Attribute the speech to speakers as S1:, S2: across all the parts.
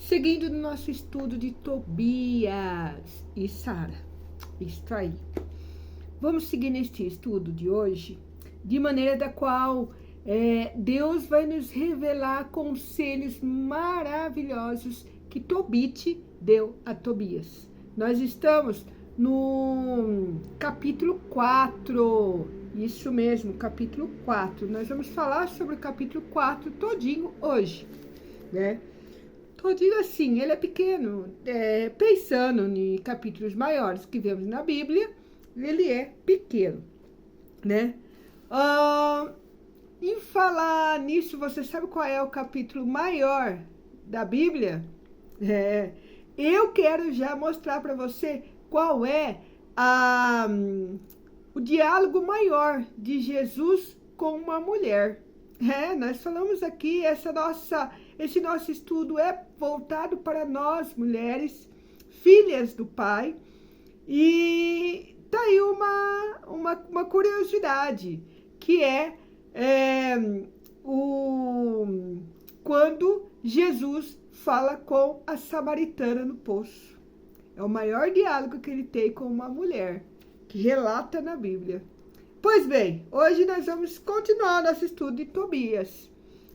S1: Seguindo no nosso estudo de Tobias e Sara. Isso aí. Vamos seguir neste estudo de hoje, de maneira da qual Deus vai nos revelar conselhos maravilhosos que Tobit deu a Tobias. Nós estamos no capítulo 4, isso mesmo, capítulo 4. Nós vamos falar sobre o capítulo 4 todinho hoje, né? Todinho assim, ele é pequeno, pensando em capítulos maiores que vemos na Bíblia, ele é pequeno, né? Em falar nisso, você sabe qual é o capítulo maior da Bíblia? Eu quero já mostrar para você qual é o diálogo maior de Jesus com uma mulher. Nós falamos aqui, esse nosso estudo é voltado para nós, mulheres, filhas do Pai, e tá aí uma curiosidade, que quando Jesus fala com a samaritana no poço. É o maior diálogo que ele tem com uma mulher, que relata na Bíblia. Pois bem, hoje nós vamos continuar nosso estudo de Tobias,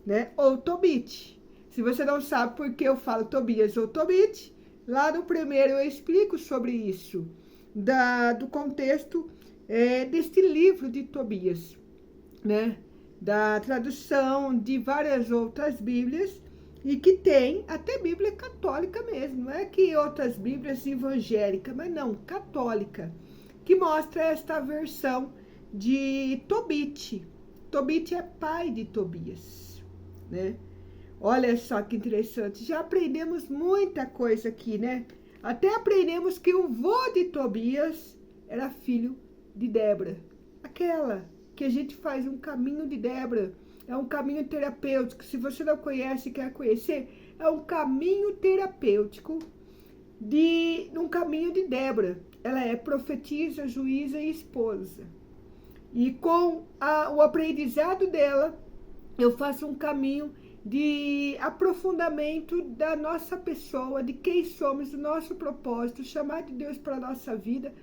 S1: né? Ou Tobit. Se você não sabe por que eu falo Tobias ou Tobit, lá no primeiro eu explico sobre isso, do contexto deste livro de Tobias, né? Da tradução de várias outras Bíblias, e que tem até Bíblia católica mesmo, não é que outras Bíblias evangélicas, mas não, católica, que mostra esta versão de Tobit. Tobit é pai de Tobias, né? Olha só que interessante, já aprendemos muita coisa aqui, né? Até aprendemos que o vô de Tobias era filho de Débora, aquela que a gente faz um caminho de Débora, é um caminho terapêutico. Se você não conhece e quer conhecer, é um caminho terapêutico um caminho de Débora. Ela é profetisa, juíza e esposa. E com o aprendizado dela, eu faço um caminho de aprofundamento da nossa pessoa, de quem somos, do nosso propósito, chamar de Deus para a nossa vida,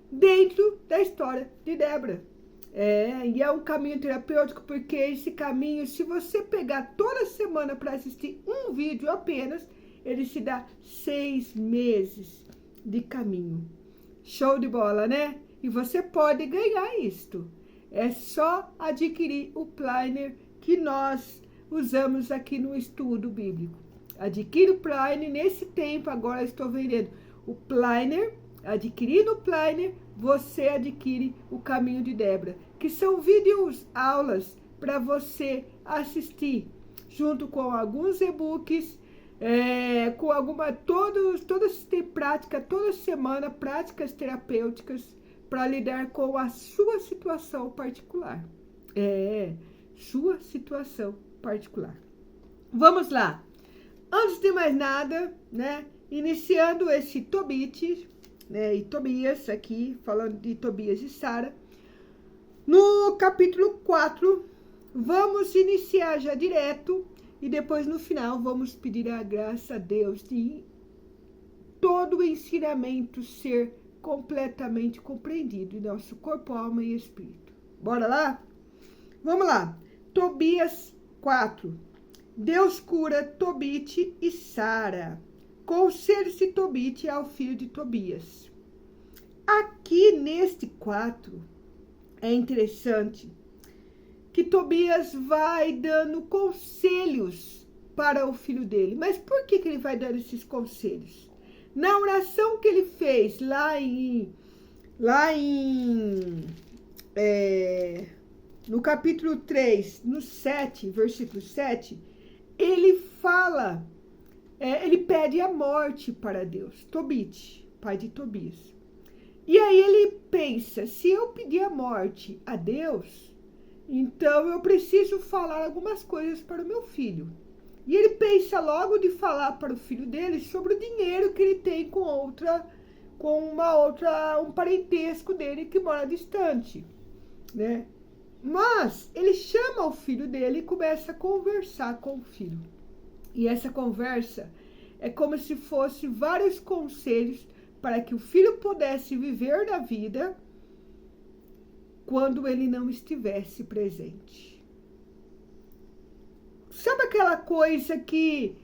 S1: dentro da história de Débora. E é um caminho terapêutico, porque esse caminho, se você pegar toda semana para assistir um vídeo apenas, ele se dá 6 meses de caminho. Show de bola, né? E você pode ganhar isto. É só adquirir o planner que nós usamos aqui no estudo bíblico. Adquire o planner. Nesse tempo, agora estou vendendo o planner. Adquirindo o planner, você adquire o Caminho de Débora, que são vídeos, aulas para você assistir, junto com alguns e-books, todos têm prática, toda semana, práticas terapêuticas para lidar com a sua situação particular. Sua situação particular. Vamos lá. Antes de mais nada, né, iniciando esse Tobit, né, e Tobias aqui, falando de Tobias e Sara, no capítulo 4, vamos iniciar já direto, e depois no final vamos pedir a graça a Deus de todo o ensinamento ser completamente compreendido em nosso corpo, alma e espírito. Bora lá? Vamos lá. Tobias 4. Deus cura Tobit e Sara. Conselhos de Tobit ao filho de Tobias. Aqui neste 4 é interessante que Tobias vai dando conselhos para o filho dele. Mas por que ele vai dando esses conselhos? Na oração que ele fez no capítulo 3, no 7, versículo 7, ele fala, ele pede a morte para Deus, Tobit, pai de Tobias. E aí ele pensa, se eu pedir a morte a Deus, então eu preciso falar algumas coisas para o meu filho. E ele pensa logo de falar para o filho dele sobre o dinheiro que ele tem com um parentesco dele que mora distante, né? Mas ele chama o filho dele e começa a conversar com o filho. E essa conversa é como se fosse vários conselhos para que o filho pudesse viver na vida quando ele não estivesse presente. Sabe aquela coisa que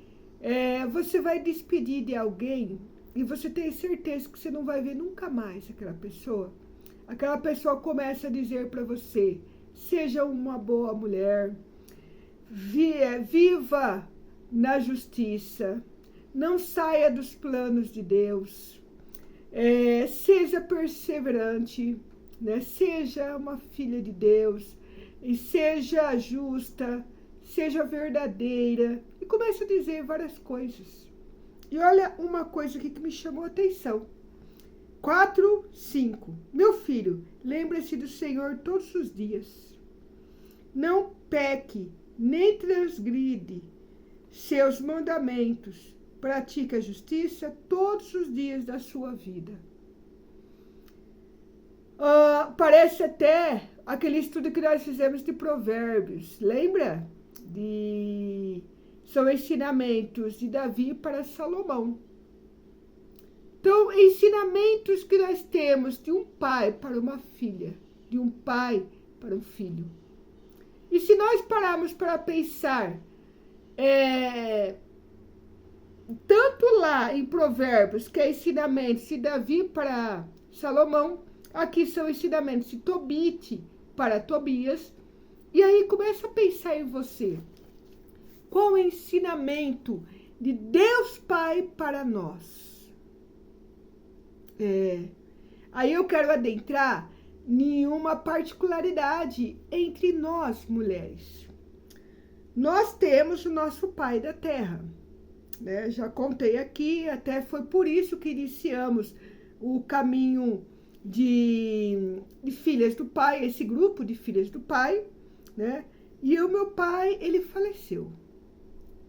S1: você vai despedir de alguém e você tem certeza que você não vai ver nunca mais aquela pessoa? Aquela pessoa começa a dizer para você, seja uma boa mulher, viva na justiça, não saia dos planos de Deus, seja perseverante, né? Seja uma filha de Deus, e seja justa, seja verdadeira, e começa a dizer várias coisas. E olha uma coisa aqui que me chamou a atenção. 4, 5. Meu filho, lembre-se do Senhor todos os dias. Não peque, nem transgride seus mandamentos. Pratique a justiça todos os dias da sua vida. Parece até aquele estudo que nós fizemos de Provérbios. Lembra? São ensinamentos de Davi para Salomão. Então, ensinamentos que nós temos de um pai para uma filha, de um pai para um filho. E se nós pararmos para pensar, tanto lá em Provérbios, que é ensinamentos de Davi para Salomão, aqui são ensinamentos de Tobite para Tobias, e aí começa a pensar em você. Qual o ensinamento de Deus Pai para nós? Aí eu quero adentrar em uma particularidade entre nós, mulheres. Nós temos o nosso Pai da Terra, né? Já contei aqui, até foi por isso que iniciamos o caminho de filhas do Pai, esse grupo de filhas do Pai, né? E o meu pai, ele faleceu.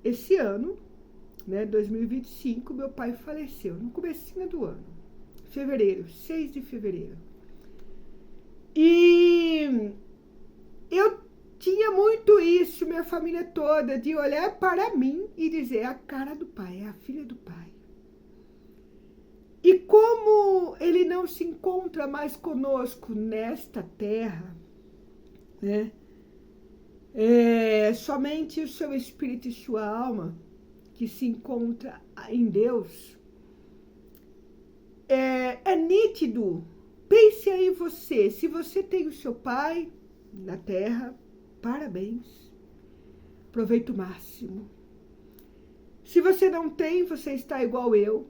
S1: Esse ano, né, 2025, meu pai faleceu, no comecinho do ano. Fevereiro, 6 de fevereiro. E eu tinha muito isso, minha família toda, de olhar para mim e dizer, é a cara do pai, é a filha do pai. E como ele não se encontra mais conosco nesta terra, né? Somente o seu espírito e sua alma que se encontra em Deus, é nítido. Pense aí você, se você tem o seu pai na terra, parabéns, aproveita o máximo. Se você não tem, você está igual eu.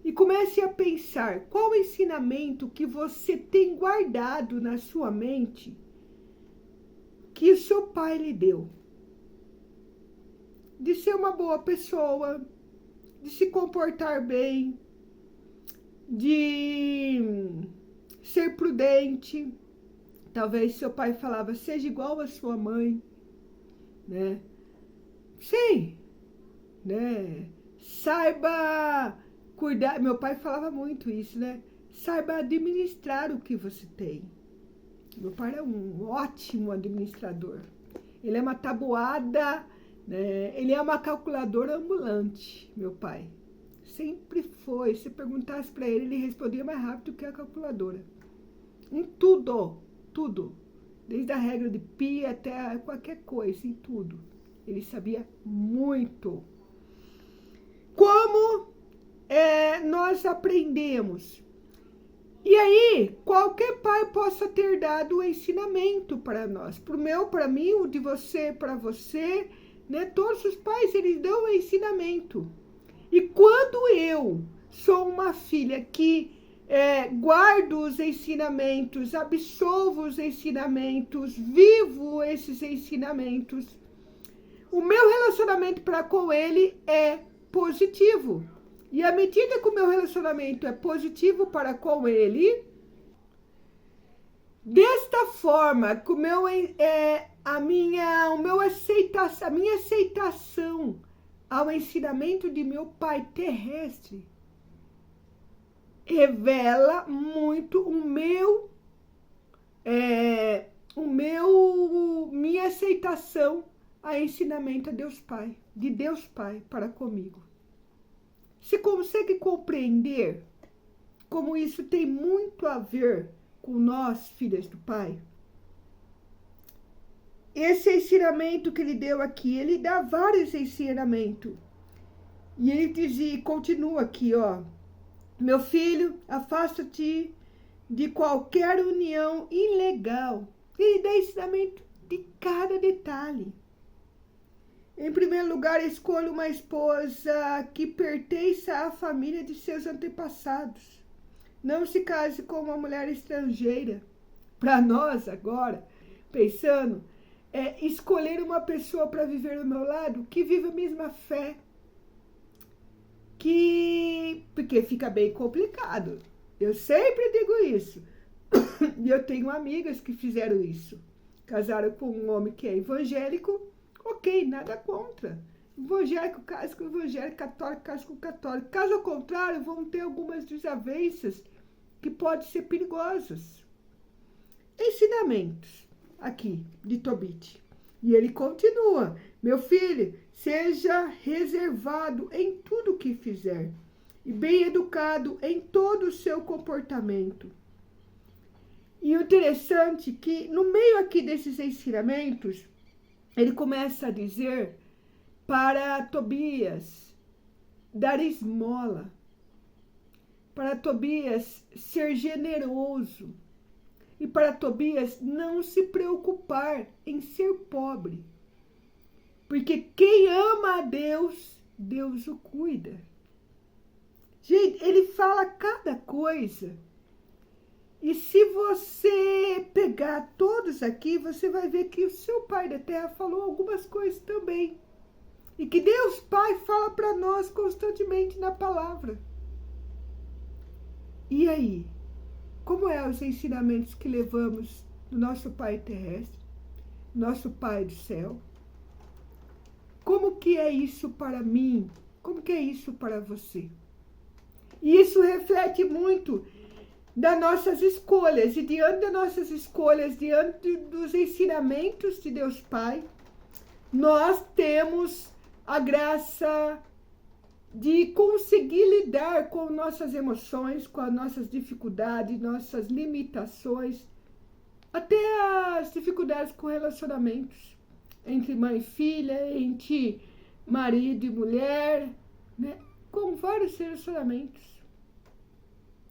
S1: E comece a pensar qual o ensinamento que você tem guardado na sua mente que o seu pai lhe deu. De ser uma boa pessoa, de se comportar bem, de ser prudente. Talvez seu pai falava, seja igual a sua mãe, né? Sim, né? Saiba cuidar. Meu pai falava muito isso, né? Saiba administrar o que você tem. Meu pai é um ótimo administrador. Ele é uma tabuada, né? Ele é uma calculadora ambulante, meu pai. Sempre foi. Se perguntasse para ele, ele respondia mais rápido que a calculadora. Em tudo, tudo. Desde a regra de pi até qualquer coisa, em tudo. Ele sabia muito. Como nós aprendemos? E aí, qualquer pai possa ter dado o ensinamento para nós. Para o meu, para mim, o de você, para você, né? Todos os pais, eles dão o ensinamento. E quando eu sou uma filha que guardo os ensinamentos, absolvo os ensinamentos, vivo esses ensinamentos, o meu relacionamento para com ele é positivo. E à medida que o meu relacionamento é positivo para com ele, desta forma, que a minha aceitação ao ensinamento de meu pai terrestre revela muito minha aceitação ao ensinamento de Deus Pai para comigo. Você consegue compreender como isso tem muito a ver com nós, filhas do Pai? Esse ensinamento que ele deu aqui, ele dá vários ensinamentos. E ele dizia, continua aqui, ó. Meu filho, afasta-te de qualquer união ilegal. Ele dá ensinamento de cada detalhe. Em primeiro lugar, escolha uma esposa que pertença à família de seus antepassados. Não se case com uma mulher estrangeira. Para nós agora, pensando, escolher uma pessoa para viver ao meu lado que vive a mesma fé. Porque fica bem complicado. Eu sempre digo isso. E eu tenho amigas que fizeram isso. Casaram com um homem que é evangélico. Ok, nada contra. Evangélico casa com evangélico, católico casa com católico. Caso ao contrário, vão ter algumas desavenças que podem ser perigosas. Ensinamentos aqui de Tobit. E ele continua. Meu filho, seja reservado em tudo que fizer e bem educado em todo o seu comportamento. E o interessante é que no meio aqui desses ensinamentos, ele começa a dizer para Tobias dar esmola, para Tobias ser generoso e para Tobias não se preocupar em ser pobre. Porque quem ama a Deus, Deus o cuida. Gente, ele fala cada coisa. E se você pegar todos aqui, você vai ver que o seu Pai da Terra falou algumas coisas também. E que Deus Pai fala para nós constantemente na palavra. E aí? Como é os ensinamentos que levamos do nosso Pai terrestre, nosso Pai do céu? Como que é isso para mim? Como que é isso para você? E isso reflete muito das nossas escolhas. E diante das nossas escolhas, diante dos ensinamentos de Deus Pai, nós temos a graça de conseguir lidar com nossas emoções, com as nossas dificuldades, nossas limitações, até as dificuldades com relacionamentos entre mãe e filha, entre marido e mulher, né? Com vários relacionamentos.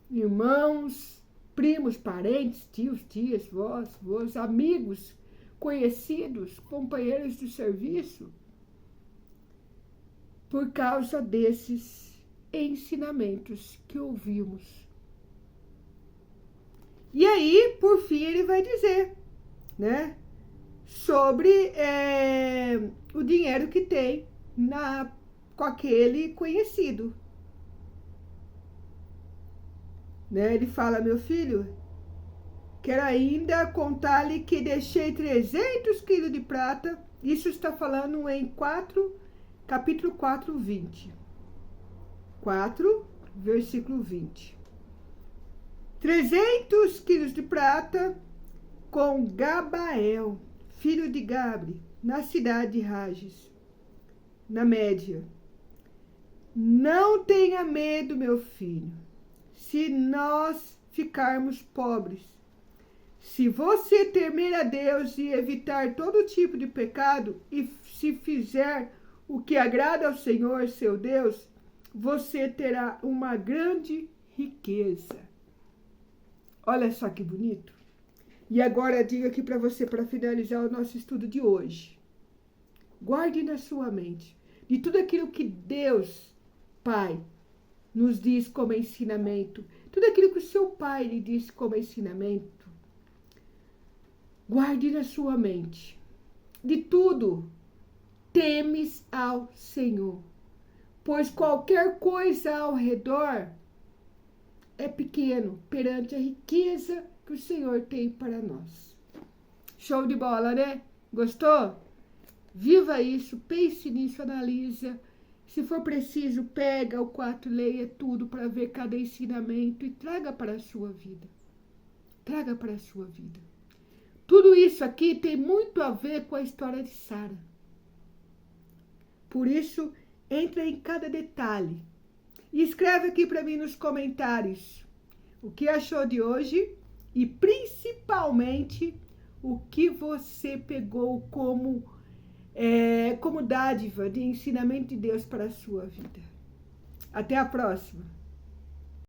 S1: Irmãos, primos, parentes, tios, tias, vós, amigos, conhecidos, companheiros de serviço, por causa desses ensinamentos que ouvimos. E aí, por fim, ele vai dizer, né, sobre o dinheiro que tem com aquele conhecido. Né? Ele fala, meu filho, quero ainda contar-lhe que deixei 300 quilos de prata. Isso está falando em capítulo 4, 20. 4, versículo 20. 300 quilos de prata com Gabael, filho de Gabre, na cidade de Rages, na Média. Não tenha medo, meu filho, se nós ficarmos pobres. Se você temer a Deus e evitar todo tipo de pecado, e se fizer o que agrada ao Senhor, seu Deus, você terá uma grande riqueza. Olha só que bonito. E agora digo aqui para você, para finalizar o nosso estudo de hoje. Guarde na sua mente de tudo aquilo que Deus, Pai, nos diz como ensinamento. Tudo aquilo que o seu Pai lhe diz como ensinamento. Guarde na sua mente. De tudo, temes ao Senhor. Pois qualquer coisa ao redor é pequeno perante a riqueza que o Senhor tem para nós. Show de bola, né? Gostou? Viva isso, pense nisso, analisa. Se for preciso, pega o 4, leia tudo para ver cada ensinamento e traga para a sua vida. Traga para a sua vida. Tudo isso aqui tem muito a ver com a história de Sara. Por isso, entra em cada detalhe. E escreve aqui para mim nos comentários o que achou de hoje e principalmente o que você pegou como dádiva de ensinamento de Deus para a sua vida. Até a próxima!